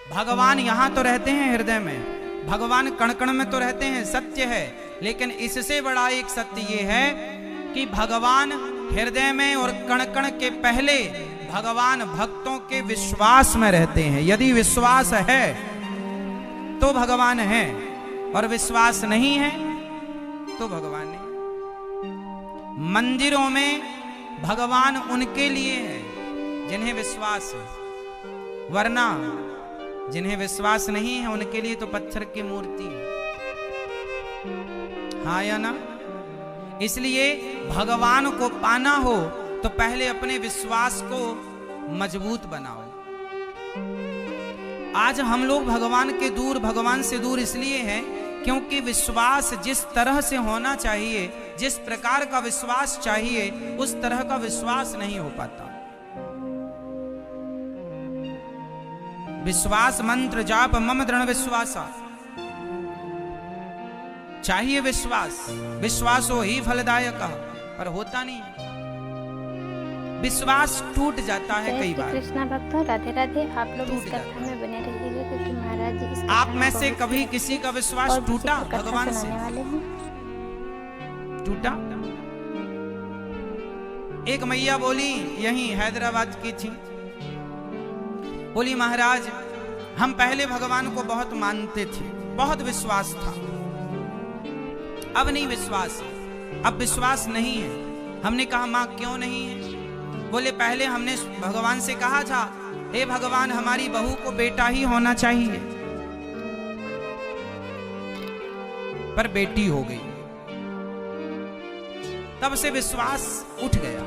भगवान यहाँ तो रहते हैं हृदय में, भगवान कण कण में तो रहते हैं, सत्य है। लेकिन इससे बड़ा एक सत्य ये है कि भगवान हृदय में और कण कण के पहले भगवान भक्तों के विश्वास में रहते हैं। यदि विश्वास है तो भगवान है, और विश्वास नहीं है तो भगवान नहीं। मंदिरों में भगवान उनके लिए है जिन्हें विश्वास है, वरना जिन्हें विश्वास नहीं है उनके लिए तो पत्थर की मूर्ति है। हाँ या ना? इसलिए भगवान को पाना हो तो पहले अपने विश्वास को मजबूत बनाओ। आज हम लोग भगवान से दूर इसलिए हैं क्योंकि विश्वास जिस तरह से होना चाहिए, जिस प्रकार का विश्वास चाहिए, उस तरह का विश्वास नहीं हो पाता। विश्वास मंत्र जाप मम दृढ़ विश्वासा, चाहिए विश्वासो ही फलदायक, पर होता नहीं। विश्वास टूट जाता है कई बार। कृष्णा भक्तों, राधे राधे। आप लोग इस कथा में बने रहिएगा क्योंकि महाराज जी इस आप में से कभी किसी का विश्वास टूटा भगवान से? टूटा? एक मैया बोली, यही हैदराबाद की थी, बोली महाराज हम पहले भगवान को बहुत मानते थे, बहुत विश्वास था, अब नहीं विश्वास, अब विश्वास नहीं है। हमने कहा मां क्यों नहीं है? बोले पहले हमने भगवान से कहा था, हे भगवान हमारी बहू को बेटा ही होना चाहिए, पर बेटी हो गई, तब से विश्वास उठ गया।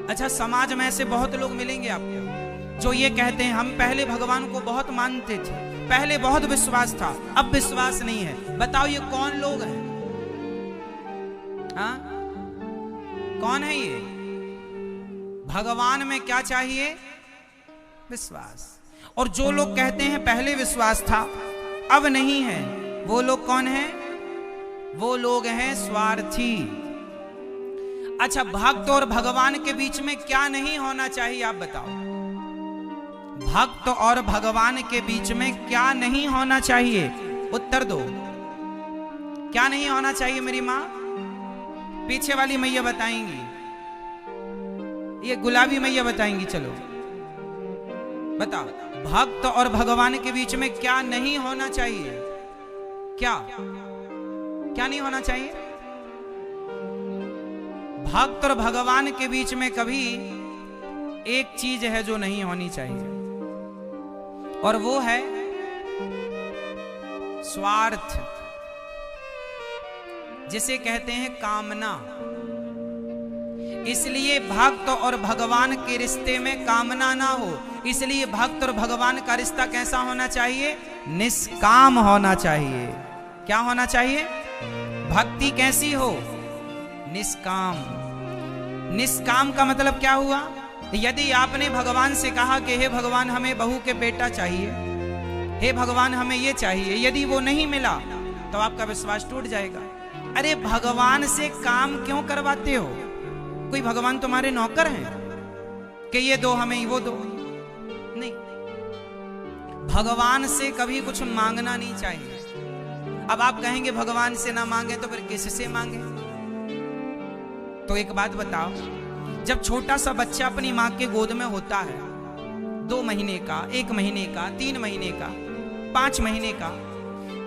अच्छा, समाज में ऐसे बहुत लोग मिलेंगे आपको जो ये कहते हैं हम पहले भगवान को बहुत मानते थे, पहले बहुत विश्वास था, अब विश्वास नहीं है। बताओ ये कौन लोग हैं? हाँ, कौन है ये? भगवान में क्या चाहिए? विश्वास। और जो लोग कहते हैं पहले विश्वास था अब नहीं है, वो लोग कौन हैं? वो लोग हैं स्वार्थी। अच्छा, भक्त और भगवान के बीच में क्या नहीं होना चाहिए आप बताओ? भक्त और भगवान के बीच में क्या नहीं होना चाहिए? उत्तर दो। क्या नहीं होना चाहिए मेरी मां? पीछे वाली मैया बताएंगी, ये गुलाबी मैया बताएंगी। चलो बताओ, भक्त और भगवान के बीच में क्या नहीं होना चाहिए? क्या क्या नहीं होना चाहिए? भक्त और भगवान के बीच में कभी एक चीज है जो नहीं होनी चाहिए, और वो है स्वार्थ, जिसे कहते हैं कामना। इसलिए भक्त और भगवान के रिश्ते में कामना ना हो। इसलिए भक्त और भगवान का रिश्ता कैसा होना चाहिए? निष्काम होना चाहिए। क्या होना चाहिए? भक्ति कैसी हो? निष्काम। निष्काम का मतलब क्या हुआ? यदि आपने भगवान से कहा कि हे भगवान हमें बहू के बेटा चाहिए, हे भगवान हमें ये चाहिए, यदि वो नहीं मिला तो आपका विश्वास टूट जाएगा। अरे भगवान से काम क्यों करवाते हो? कोई भगवान तुम्हारे नौकर हैं कि ये दो हमें वो दो? नहीं, भगवान से कभी कुछ मांगना नहीं चाहिए। अब आप कहेंगे भगवान से ना मांगे तो फिर किससे मांगे? तो एक बात बताओ, जब छोटा सा बच्चा अपनी मां के गोद में होता है, 2 महीने का, 1 महीने का, 3 महीने का, 5 महीने का,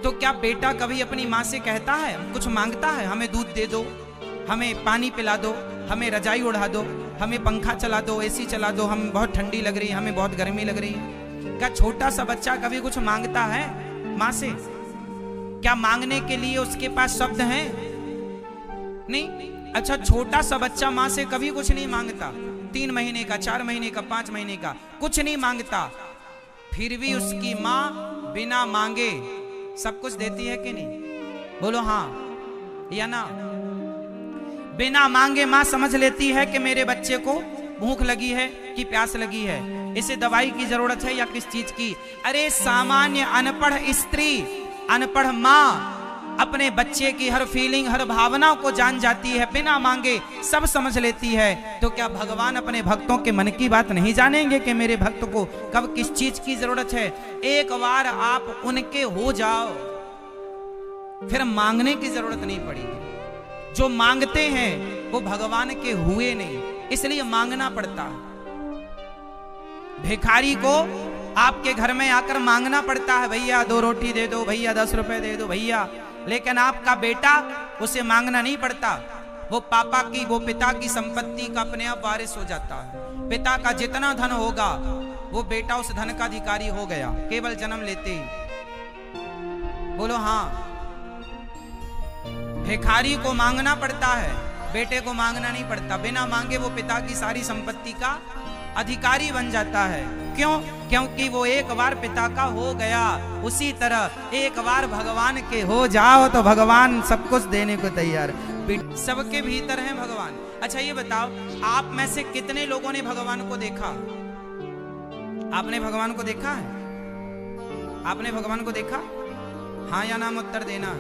तो क्या बेटा कभी अपनी मां से कहता है, कुछ मांगता है, हमें दूध दे दो, हमें पानी पिला दो, हमें रजाई उड़ा दो, हमें पंखा चला दो, एसी चला दो, हम बहुत ठंडी लग रही है, हमें बहुत गर्मी लग रही है? क्या छोटा सा बच्चा कभी कुछ मांगता है मां से? क्या मांगने के लिए उसके पास शब्द हैं? नहीं। अच्छा, छोटा सा बच्चा मां से कभी कुछ नहीं मांगता, 3 महीने का, 4 महीने का, 5 महीने का, कुछ नहीं मांगता, फिर भी उसकी मां बिना मांगे सब कुछ देती है कि नहीं? बोलो हाँ या ना? बिना मांगे मां समझ लेती है कि मेरे बच्चे को भूख लगी है कि प्यास लगी है, इसे दवाई की जरूरत है या किस चीज की। अरे सामान्य अनपढ़ स्त्री, अनपढ़ मां अपने बच्चे की हर फीलिंग, हर भावना को जान जाती है, बिना मांगे सब समझ लेती है, तो क्या भगवान अपने भक्तों के मन की बात नहीं जानेंगे कि मेरे भक्त को कब किस चीज की जरूरत है? एक बार आप उनके हो जाओ, फिर मांगने की जरूरत नहीं पड़ेगी। जो मांगते हैं वो भगवान के हुए नहीं, इसलिए मांगना पड़ता है। भिखारी को आपके घर में आकर मांगना पड़ता है, भैया 2 रोटी दे दो, भैया 10 रुपए दे दो भैया। लेकिन आपका बेटा, उसे मांगना नहीं पड़ता, वो पापा की, वो पिता की संपत्ति का अपने आप वारिस हो जाता है। पिता का जितना धन होगा वो बेटा उस धन का अधिकारी हो गया, केवल जन्म लेते ही। बोलो हाँ। भिखारी को मांगना पड़ता है, बेटे को मांगना नहीं पड़ता। बिना मांगे वो पिता की सारी संपत्ति का अधिकारी बन जाता है। क्यों? क्योंकि वो एक बार पिता का हो गया। उसी तरह एक बार भगवान के हो जाओ तो भगवान सब कुछ देने को तैयार। सबके भीतर है भगवान। अच्छा ये बताओ, आप में से कितने लोगों ने भगवान को देखा? आपने भगवान को देखा है? आपने भगवान को देखा? हाँ या नाम उत्तर देना।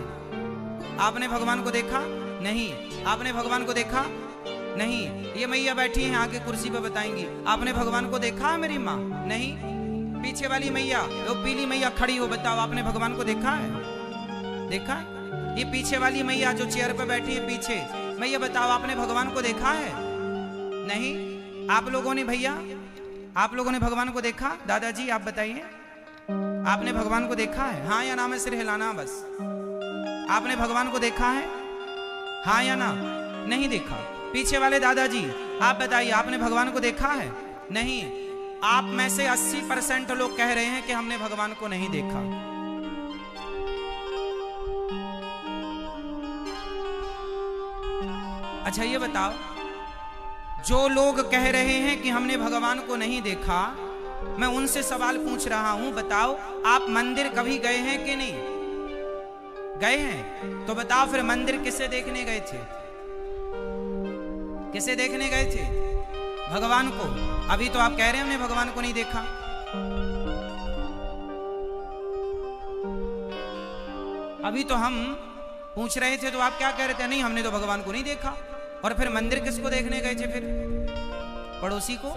आपने भगवान को देखा? नहीं। आपने भगवान को देखा? नहीं। ये मैया बैठी हैं आगे कुर्सी पे, बताएंगी। आपने भगवान को देखा है मेरी माँ? नहीं। पीछे वाली मैया, वो पीली मैया खड़ी हो, बताओ आपने भगवान को देखा है? देखा है? ये पीछे वाली मैया जो चेयर पे बैठी है पीछे, मैया बताओ आपने भगवान को देखा है? नहीं। आप लोगों ने, भैया आप लोगों ने भगवान को देखा? दादाजी आप बताइए, आपने भगवान को देखा है? हाँ या ना में सिर हिलाना बस। आपने भगवान को देखा है? हाँ या ना? नहीं देखा। पीछे वाले दादाजी आप बताइए, आपने भगवान को देखा है? नहीं। आप में से 80% लोग कह रहे हैं कि हमने भगवान को नहीं देखा। अच्छा ये बताओ, जो लोग कह रहे हैं कि हमने भगवान को नहीं देखा, मैं उनसे सवाल पूछ रहा हूं, बताओ आप मंदिर कभी गए हैं कि नहीं गए हैं? तो बताओ फिर मंदिर किसे देखने गए थे? किसे देखने गए थे? भगवान को। अभी तो आप कह रहे हैं हमने भगवान को नहीं देखा। अभी तो हम पूछ रहे थे तो आप क्या कह रहे थे? नहीं हमने तो भगवान को नहीं देखा। और फिर मंदिर किसको देखने गए थे फिर? पड़ोसी को,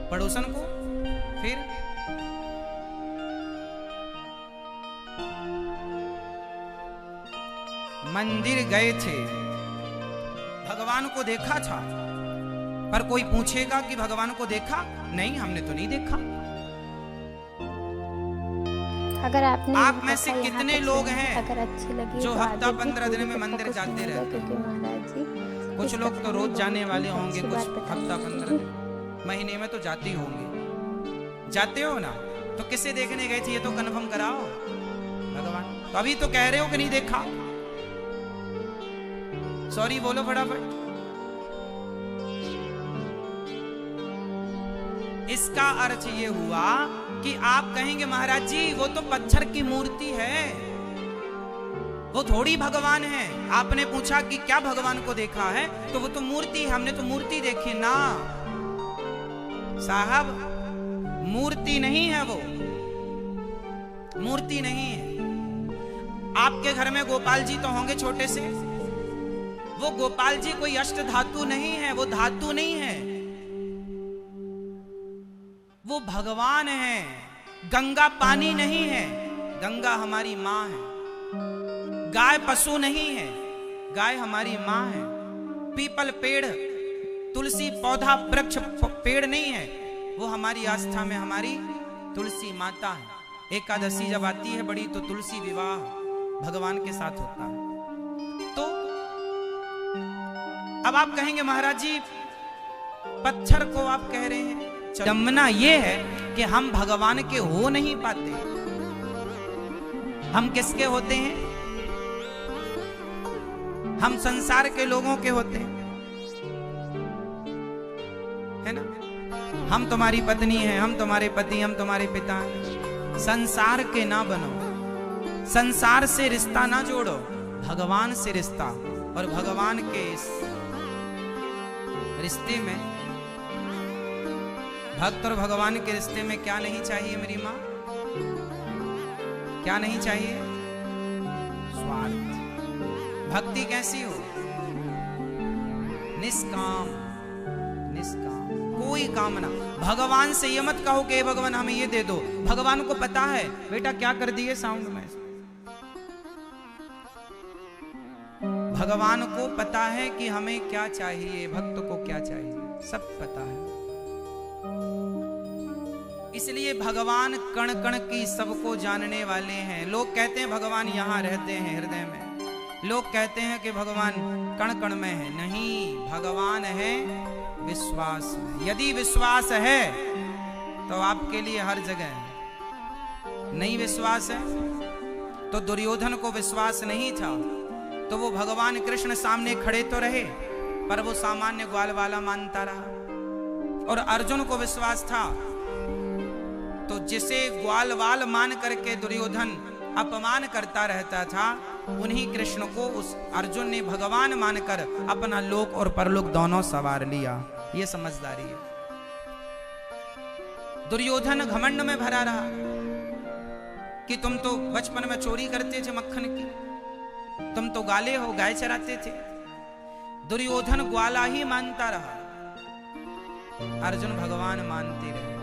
पड़ोसन को। फिर मंदिर गए थे, भगवान को देखा था, पर कोई पूछेगा कि भगवान को देखा? नहीं हमने तो नहीं देखा। अगर आपने आप में से कितने लोग हैं अगर अच्छी लगी जो तो हफ्ता आगे भी 15 दिन में पूरी मंदिर सबको जाते सुनिएगा, रहते हैं? क्योंकि महाराज जी कुछ इस लोग तो कथा रोज में जाने वाले बहुत होंगे, अच्छी कुछ बात बताई हफ्ता है। 15 दिन, महीने में तो जाते ही होंगे। जाते हो ना? तो किसे देखने गए थे ये तो कन्फर्म कराओ। भगवान। तो अभी तो कह रहे हो कि नहीं देखा। सॉरी बोलो फटाफट। इसका अर्थ ये हुआ कि आप कहेंगे महाराज जी वो तो पत्थर की मूर्ति है, वो थोड़ी भगवान है। आपने पूछा कि क्या भगवान को देखा है, तो वो तो मूर्ति है, हमने तो मूर्ति देखी ना साहब। मूर्ति नहीं है वो, मूर्ति नहीं है। आपके घर में गोपाल जी तो होंगे छोटे से, वो गोपाल जी कोई अष्ट धातु नहीं है, वो धातु नहीं है, वो भगवान है। गंगा पानी नहीं है, गंगा हमारी माँ है। गाय पशु नहीं है, गाय हमारी माँ है। पीपल पेड़, तुलसी पौधा, वृक्ष पेड़ नहीं है, वो हमारी आस्था में हमारी तुलसी माता है। एकादशी जब आती है बड़ी तो तुलसी विवाह भगवान के साथ होता है। तो अब आप कहेंगे महाराज जी पत्थर को आप कह रहे हैं। जमना ये है कि हम भगवान के हो नहीं पाते। हम किसके होते हैं? हम संसार के लोगों के होते हैं, है ना? हम तुम्हारी पत्नी हैं, हम तुम्हारे पति, हम तुम्हारे पिता हैं। संसार के ना बनो, संसार से रिश्ता ना जोड़ो, भगवान से रिश्ता। और भगवान के इस रिश्ते में, भक्त और भगवान के रिश्ते में क्या नहीं चाहिए मेरी माँ? क्या नहीं चाहिए? निस्वार्थ। भक्ति कैसी हो? निष्काम, निष्काम, कोई कामना। भगवान से ये मत कहो कि भगवान हमें ये दे दो। भगवान को पता है बेटा क्या कर दिए साउंड में। भगवान को पता है कि हमें क्या चाहिए, भक्त को क्या चाहिए, सब पता है। इसलिए भगवान कण कण की सबको जानने वाले हैं। लोग कहते हैं भगवान यहाँ रहते हैं हृदय में, लोग कहते हैं कि भगवान कण कण में है। नहीं, भगवान है विश्वास में। यदि विश्वास है तो आपके लिए हर जगह है। नहीं विश्वास है तो दुर्योधन को विश्वास नहीं था तो वो भगवान कृष्ण सामने खड़े तो रहे पर वो सामान्य ग्वाल वाला मानता रहा। और अर्जुन को विश्वास था तो जिसे ग्वाल वाल मान करके दुर्योधन अपमान करता रहता था, उन्हीं कृष्ण को उस अर्जुन ने भगवान मानकर अपना लोक और परलोक दोनों सवार लिया। ये समझदारी है। दुर्योधन घमंड में भरा रहा कि तुम तो बचपन में चोरी करते थे मक्खन की, तुम तो गाले हो, गाय चराते थे। दुर्योधन ग्वाला ही मानता रहा, अर्जुन भगवान मानते रहे।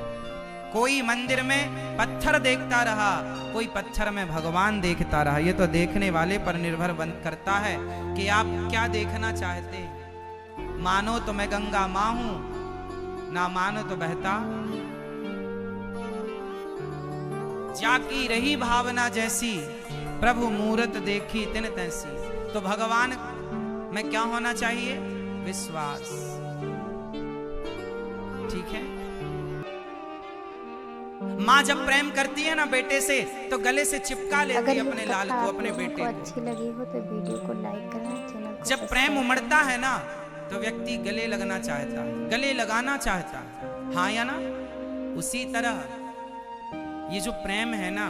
कोई मंदिर में पत्थर देखता रहा, कोई पत्थर में भगवान देखता रहा। ये तो देखने वाले पर निर्भर करता है कि आप क्या देखना चाहते हैं। मानो तो मैं गंगा मां हूं, ना मानो तो बहता जाकी रही भावना जैसी, प्रभु मूरत देखी तिन तैसी। तो भगवान में क्या होना चाहिए? विश्वास। ठीक है। माँ जब प्रेम करती है ना बेटे से तो गले से चिपका लेती है अपने लाल को, अपने बेटे को। अच्छी लगी हो तो वीडियो को लाइक करना, चैनल को जब प्रेम उमड़ता है ना तो व्यक्ति गले लगना चाहता है, गले लगाना चाहता है। हाँ या ना? उसी तरह ये जो प्रेम है ना,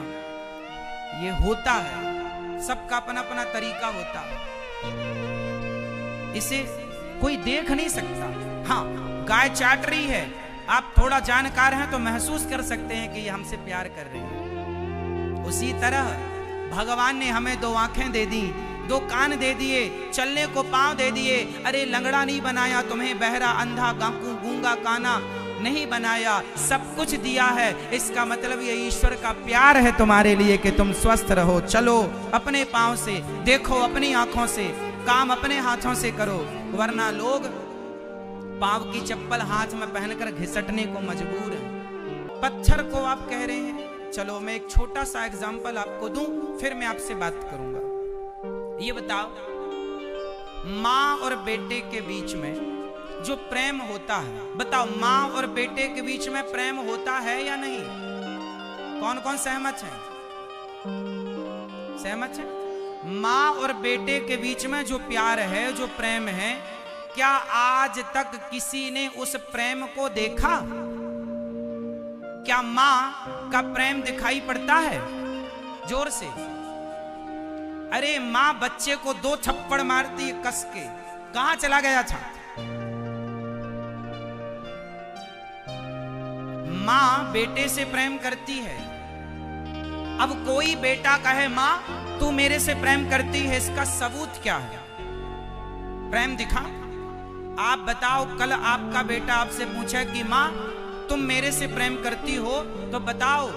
ये होता है, सबका अपना अपना तरीका होता है, इसे कोई देख नहीं सकता। हाँ, गाय चाट रही है, आप थोड़ा जानकार हैं तो महसूस कर सकते हैं कि ये हमसे प्यार कर रही है। उसी तरह भगवान ने हमें दो आंखें दे दी, दो कान दे दिए, चलने को पांव दे दिए। अरे लंगड़ा नहीं बनाया तुम्हें, बहरा अंधा गूंगा काना नहीं बनाया, सब कुछ दिया है। इसका मतलब ये ईश्वर का प्यार है तुम्हारे लिए कि तुम स्वस्थ रहो, चलो अपने पांव से, देखो अपनी आंखों से, काम अपने हाथों से करो, वरना लोग पांव की चप्पल हाथ में पहनकर घिसटने को मजबूर है। पत्थर को आप कह रहे हैं। चलो मैं एक छोटा सा एग्जांपल आपको दूं, फिर मैं आपसे बात करूंगा। ये बताओ, माँ और बेटे के बीच में जो प्रेम होता है, बताओ माँ और बेटे के बीच में प्रेम होता है या नहीं? कौन कौन सहमत है? सहमत है? माँ और बेटे के बीच में जो प्यार है, जो प्रेम है, क्या आज तक किसी ने उस प्रेम को देखा? क्या माँ का प्रेम दिखाई पड़ता है? जोर से। अरे माँ बच्चे को 2 थप्पड़ मारती है कस के, कहां चला गया था? माँ बेटे से प्रेम करती है। अब कोई बेटा कहे माँ तू मेरे से प्रेम करती है, इसका सबूत क्या है? प्रेम दिखा। आप बताओ, कल आपका बेटा आपसे पूछे कि माँ तुम मेरे से प्रेम करती हो, तो बताओ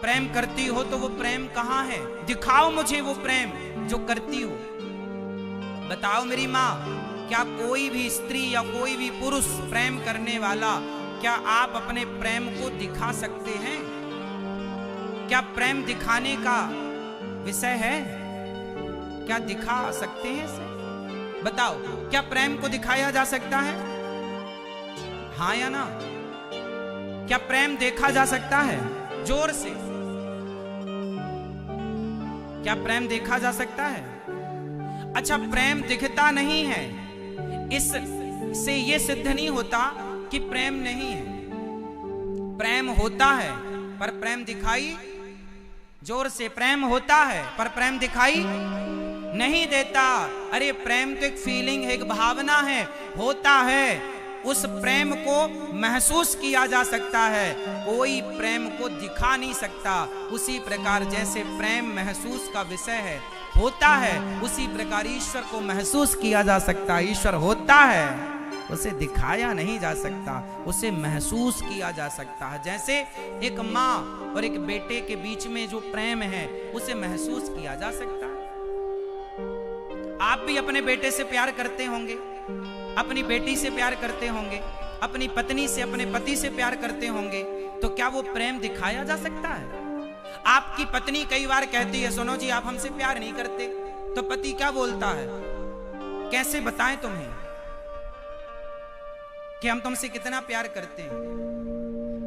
प्रेम करती हो तो वो प्रेम कहाँ है? दिखाओ मुझे वो प्रेम जो करती हो। बताओ मेरी माँ, क्या कोई भी स्त्री या कोई भी पुरुष प्रेम करने वाला, क्या आप अपने प्रेम को दिखा सकते हैं? क्या प्रेम दिखाने का विषय है? क्या दिखा सकते हैं इसे? बताओ, क्या प्रेम को दिखाया जा सकता है? हाँ या ना? क्या प्रेम देखा जा सकता है? जोर से। क्या प्रेम देखा जा सकता है? अच्छा, प्रेम दिखता नहीं है, इससे ये सिद्ध नहीं होता कि प्रेम नहीं है। प्रेम होता है पर प्रेम दिखाई, जोर से, प्रेम होता है पर प्रेम दिखाई नहीं देता। अरे प्रेम तो एक फीलिंग है, एक भावना है, होता है। उस प्रेम को महसूस किया जा सकता है, कोई प्रेम को दिखा नहीं सकता। उसी प्रकार जैसे प्रेम महसूस का विषय है, होता है उसी प्रकार ईश्वर को महसूस किया जा सकता है। ईश्वर होता है, उसे दिखाया नहीं जा सकता, उसे महसूस किया जा सकता है। जैसे एक माँ और एक बेटे के बीच में जो प्रेम है उसे महसूस किया जा सकता है। आप भी अपने बेटे से प्यार करते होंगे, अपनी बेटी से प्यार करते होंगे, अपनी पत्नी से, अपने पति से प्यार करते होंगे, तो क्या वो प्रेम दिखाया जा सकता है? आपकी पत्नी कई बार कहती है, सुनो जी आप हमसे प्यार नहीं करते, तो पति क्या बोलता है, कैसे बताएं तुम्हें कि हम तुमसे कितना प्यार करते हैं?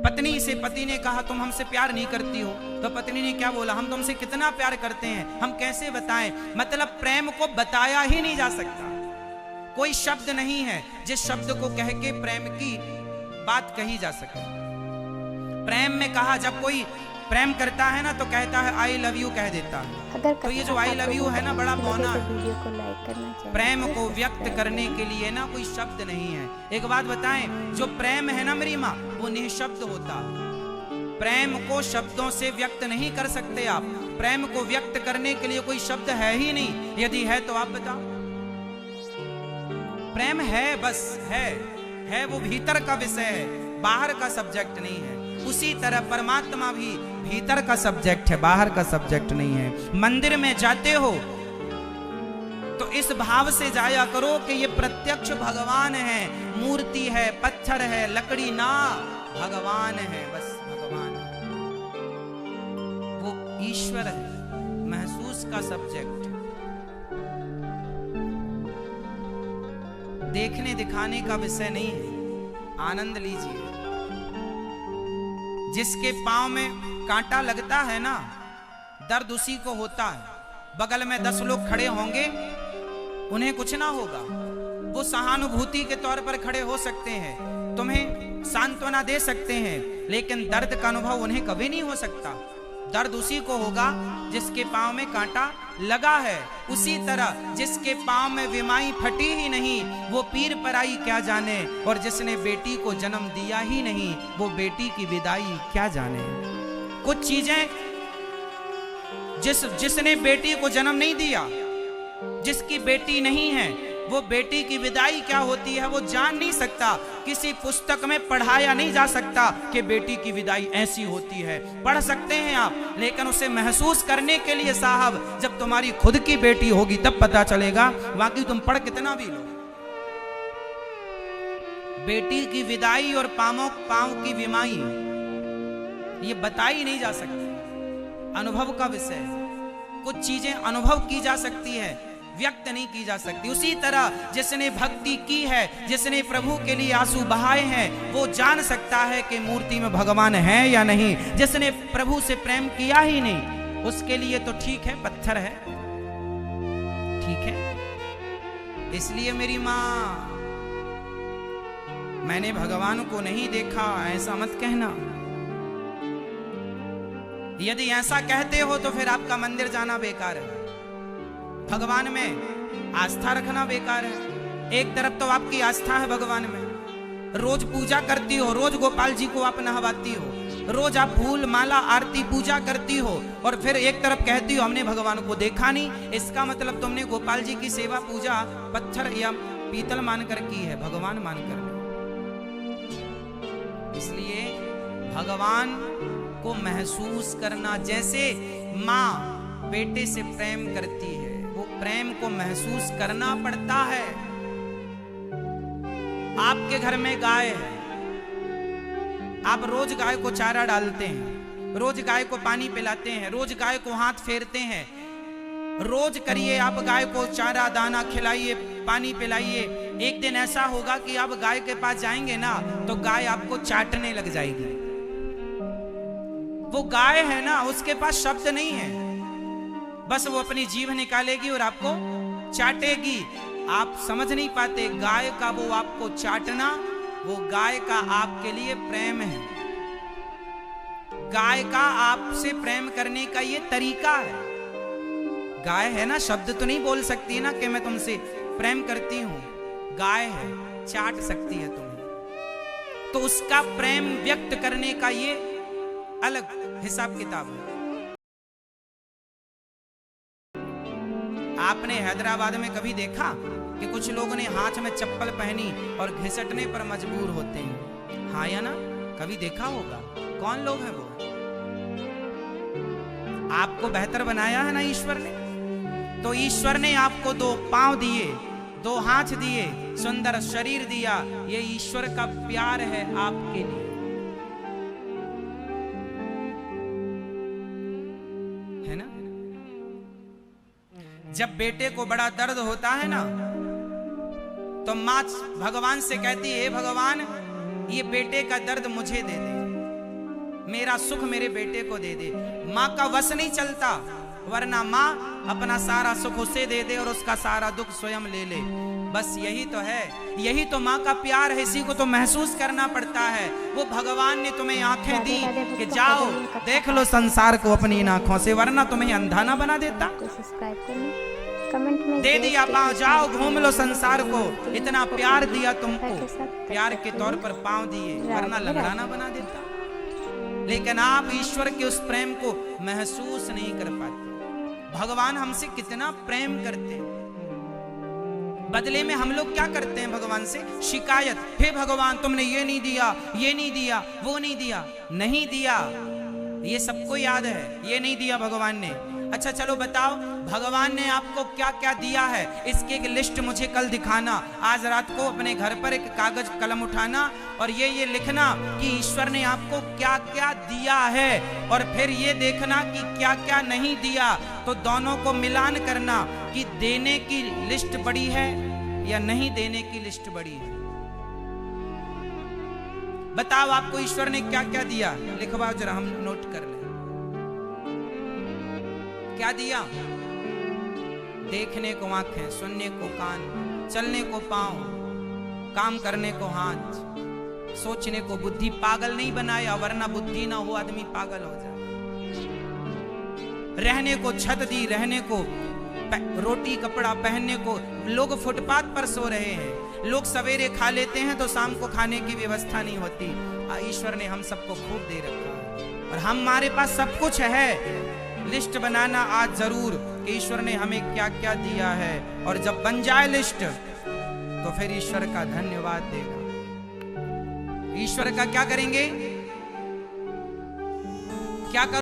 पत्नी से पति ने कहा तुम हमसे प्यार नहीं करती हो, तो पत्नी ने क्या बोला, हम तुमसे कितना प्यार करते हैं, हम कैसे बताएं? मतलब प्रेम को बताया ही नहीं जा सकता। कोई शब्द नहीं है जिस शब्द को कह के प्रेम की बात कही जा सके। प्रेम में कहा, जब कोई प्रेम करता है ना तो कहता है आई लव यू कह देता है। तो ये जो आई लव यू है ना बड़ा मौना है। प्रेम को व्यक्त करने के लिए ना कोई शब्द नहीं है। एक बात बताएं, जो प्रेम है ना मेरी माँ, वो निःशब्द होता है। प्रेम को शब्दों से व्यक्त नहीं कर सकते आप। प्रेम को व्यक्त करने के लिए कोई शब्द है ही नहीं। यदि है तो आप बताओ। प्रेम है, बस है वो भीतर का विषय है, बाहर का सब्जेक्ट नहीं है। उसी तरह परमात्मा भी भीतर का सब्जेक्ट है, बाहर का सब्जेक्ट नहीं है। मंदिर में जाते हो तो इस भाव से जाया करो कि ये प्रत्यक्ष भगवान है, मूर्ति है, पत्थर है, लकड़ी ना, भगवान है, बस भगवान है, वो ईश्वर है, महसूस का सब्जेक्ट। देखने दिखाने का विषय नहीं है। आनंद लीजिए। जिसके पांव में कांटा लगता है ना, दर्द उसी को होता है। बगल में 10 लोग खड़े होंगे, उन्हें कुछ ना होगा, वो सहानुभूति के तौर पर खड़े हो सकते हैं, तुम्हें सांत्वना दे सकते हैं, लेकिन दर्द का अनुभव उन्हें कभी नहीं हो सकता। दर्द उसी को होगा जिसके पांव में कांटा लगा है। उसी तरह जिसके पांव में विमाई फटी ही नहीं, वो पीर पराई क्या जाने, और जिसने बेटी को जन्म दिया ही नहीं, वो बेटी की विदाई क्या जाने। कुछ चीजें जिसने बेटी को जन्म नहीं दिया, जिसकी बेटी नहीं है, वो बेटी की विदाई क्या होती है वो जान नहीं सकता। किसी पुस्तक में पढ़ाया नहीं जा सकता कि बेटी की विदाई ऐसी होती है। पढ़ सकते हैं आप, लेकिन उसे महसूस करने के लिए साहब जब तुम्हारी खुद की बेटी होगी तब पता चलेगा। बाकी तुम पढ़ कितना भी लो, बेटी की विदाई और पांव की विमाई ये बताई नहीं जा सकती। अनुभव का विषय है। कुछ चीजें अनुभव की जा सकती है, व्यक्त नहीं की जा सकती। उसी तरह जिसने भक्ति की है, जिसने प्रभु के लिए आंसू बहाए हैं, वो जान सकता है कि मूर्ति में भगवान है या नहीं। जिसने प्रभु से प्रेम किया ही नहीं, उसके लिए तो ठीक है, पत्थर है, ठीक है। इसलिए मेरी माँ, मैंने भगवान को नहीं देखा ऐसा मत कहना। यदि ऐसा कहते हो तो फिर आपका मंदिर जाना बेकार है, भगवान में आस्था रखना बेकार है। एक तरफ तो आपकी आस्था है भगवान में, रोज पूजा करती हो, रोज गोपाल जी को आप नहवाती हो, रोज आप फूल माला आरती पूजा करती हो, और फिर एक तरफ कहती हो हमने भगवान को देखा नहीं। इसका मतलब तुमने गोपाल जी की सेवा पूजा पत्थर या पीतल मानकर की है, भगवान मानकर। इसलिए भगवान को महसूस करना, जैसे माँ बेटे से प्रेम करती है, वो प्रेम को महसूस करना पड़ता है। आपके घर में गाय है, आप रोज गाय को चारा डालते हैं, रोज गाय को पानी पिलाते हैं, रोज गाय को हाथ फेरते हैं, रोज करिए आप गाय को चारा दाना खिलाइए, पानी पिलाइए। एक दिन ऐसा होगा कि आप गाय के पास जाएंगे ना तो गाय आपको चाटने लग जाएगी। वो गाय है ना, उसके पास शब्द नहीं है, बस वो अपनी जीभ निकालेगी और आपको चाटेगी। आप समझ नहीं पाते, गाय का वो आपको चाटना, वो गाय का आपके लिए प्रेम है। गाय का आपसे प्रेम करने का ये तरीका है। गाय है ना, शब्द तो नहीं बोल सकती ना कि मैं तुमसे प्रेम करती हूं। गाय है, चाट सकती है तुम्हें, तो उसका प्रेम व्यक्त करने का ये अलग हिसाब किताब है। आपने हैदराबाद में कभी देखा कि कुछ लोगों ने हाथ में चप्पल पहनी और घिसटने पर मजबूर होते हैं? हाँ या ना? कभी देखा होगा? कौन लोग हैं वो? आपको बेहतर बनाया है ना ईश्वर ने। तो ईश्वर ने आपको 2 पांव दिए, 2 हाथ दिए, सुंदर शरीर दिया। ये ईश्वर का प्यार है आपके लिए, है ना? जब बेटे को बड़ा दर्द होता है ना, तो माँ भगवान से कहती है, हे भगवान, ये बेटे का दर्द मुझे दे दे, मेरा सुख मेरे बेटे को दे दे। माँ का वश नहीं चलता, वरना माँ अपना सारा सुख उसे दे दे और उसका सारा दुख स्वयं ले ले। बस यही तो है, यही तो माँ का प्यार है। इसी को तो महसूस करना पड़ता है। वो भगवान ने तुम्हें आंखें दी कि जाओ देख लो संसार को अपनी आंखों से, वरना तुम्हें अंधा ना बना देता। सब्सक्राइब करना, कमेंट में दे दिया पाँव, जाओ घूम लो संसार को। इतना प्यार दिया तुमको, प्यार के तौर पर पाँव दिए, वरना लंगड़ा ना बना देता। लेकिन आप ईश्वर के उस प्रेम को महसूस नहीं कर पाते। भगवान हमसे कितना प्रेम करते हैं, बदले में हम लोग क्या करते हैं भगवान से? शिकायत। हे भगवान, तुमने ये नहीं दिया, ये नहीं दिया, वो नहीं दिया। नहीं दिया, ये सबको याद है, ये नहीं दिया भगवान ने। अच्छा चलो बताओ, भगवान ने आपको क्या क्या दिया है, इसकी एक लिस्ट मुझे कल दिखाना। आज रात को अपने घर पर एक कागज कलम उठाना और ये लिखना कि ईश्वर ने आपको क्या क्या दिया है, और फिर ये देखना कि क्या क्या नहीं दिया। तो दोनों को मिलान करना कि देने की लिस्ट बड़ी है या नहीं देने की लिस्ट बड़ी है। बताओ आपको ईश्वर ने क्या क्या दिया, लिखवाओ जरा, हम नोट कर लें। क्या दिया? देखने को आंखें, सुनने को कान, चलने को पांव, काम करने को हाथ, सोचने को बुद्धि। पागल नहीं बनाया, वरना बुद्धि ना हो आदमी पागल हो जाए। रहने को छत दी, रहने को रोटी कपड़ा, पहनने को। लोग फुटपाथ पर सो रहे हैं, लोग सवेरे खा लेते हैं तो शाम को खाने की व्यवस्था नहीं होती। ईश्वर ने हम सबको खूब दे रखा है और हमारे पास सब कुछ है। लिस्ट बनाना आज जरूर कि ईश्वर ने हमें क्या क्या दिया है, और जब बन जाए लिस्ट तो फिर ईश्वर का धन्यवाद देगा। ईश्वर का क्या करेंगे? क्या